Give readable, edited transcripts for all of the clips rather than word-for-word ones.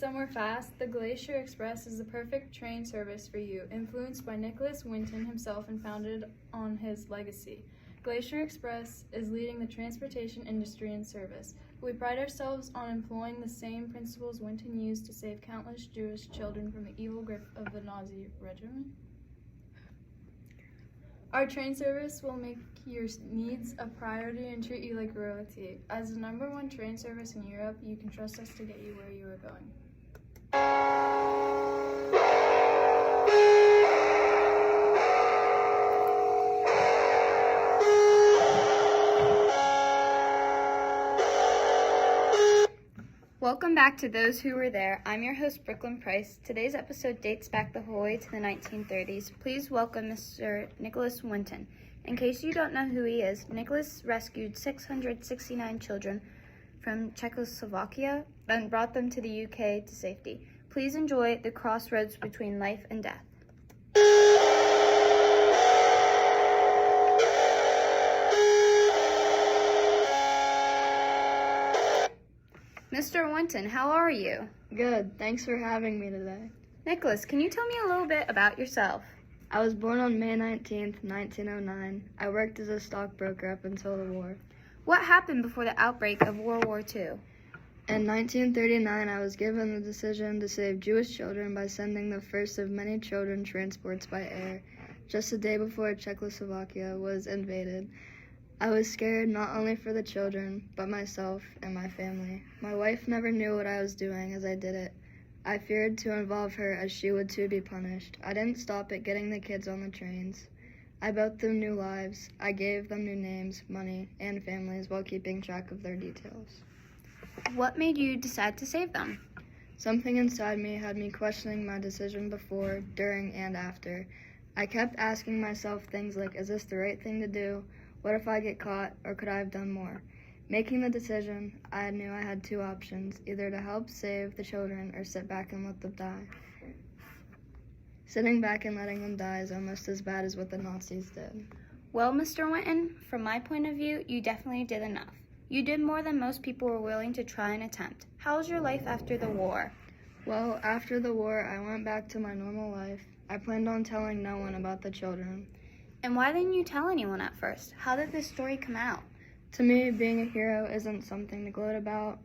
somewhere fast, the Glacier Express is the perfect train service for you, influenced by Nicholas Winton himself and founded on his legacy. Glacier Express is leading the transportation industry in service. We pride ourselves on employing the same principles Winton used to save countless Jewish children from the evil grip of the Nazi regime. Our train service will make your needs a priority and treat you like royalty. As the #1 train service in Europe, you can trust us to get you where you are going. Welcome back to Those Who Were There. I'm your host, Brooklyn Price. Today's episode dates back the whole way to the 1930s. Please welcome Mr. Nicholas Winton. In case you don't know who he is, Nicholas rescued 669 children from Czechoslovakia and brought them to the UK to safety. Please enjoy the crossroads between life and death. Mr. Winton, how are you? Good. Thanks for having me today. Nicholas, can you tell me a little bit about yourself? I was born on May 19th, 1909. I worked as a stockbroker up until the war. What happened before the outbreak of World War II? In 1939, I was given the decision to save Jewish children by sending the first of many children transports by air, just a day before Czechoslovakia was invaded. I was scared not only for the children, but myself and my family. My wife never knew what I was doing as I did it. I feared to involve her as she would too be punished. I didn't stop at getting the kids on the trains. I built them new lives. I gave them new names, money, and families while keeping track of their details. What made you decide to save them? Something inside me had me questioning my decision before, during, and after. I kept asking myself things like, is this the right thing to do? What if I get caught, or could I have done more? Making the decision, I knew I had two options, either to help save the children or sit back and let them die. Sitting back and letting them die is almost as bad as what the Nazis did. Well, Mr. Winton, from my point of view, you definitely did enough. You did more than most people were willing to try and attempt. How was your life after the war? Well, after the war, I went back to my normal life. I planned on telling no one about the children. And why didn't you tell anyone at first? How did this story come out? To me, being a hero isn't something to gloat about,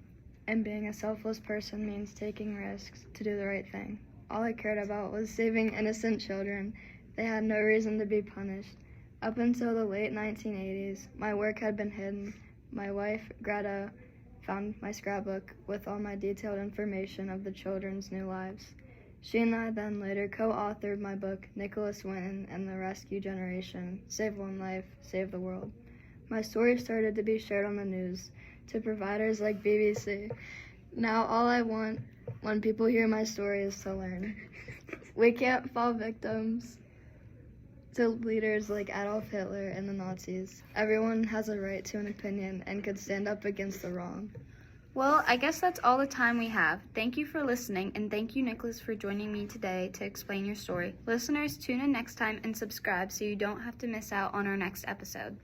and being a selfless person means taking risks to do the right thing. All I cared about was saving innocent children. They had no reason to be punished. Up until the late 1980s, my work had been hidden. My wife, Greta, found my scrapbook with all my detailed information of the children's new lives. She and I then later co-authored my book, Nicholas Winton and the Rescue Generation, Save One Life, Save the World. My story started to be shared on the news to providers like BBC. Now all I want when people hear my story is to learn. We can't fall victims to leaders like Adolf Hitler and the Nazis. Everyone has a right to an opinion and could stand up against the wrong. Well, I guess that's all the time we have. Thank you for listening, and thank you, Nicholas, for joining me today to explain your story. Listeners, tune in next time and subscribe so you don't have to miss out on our next episode.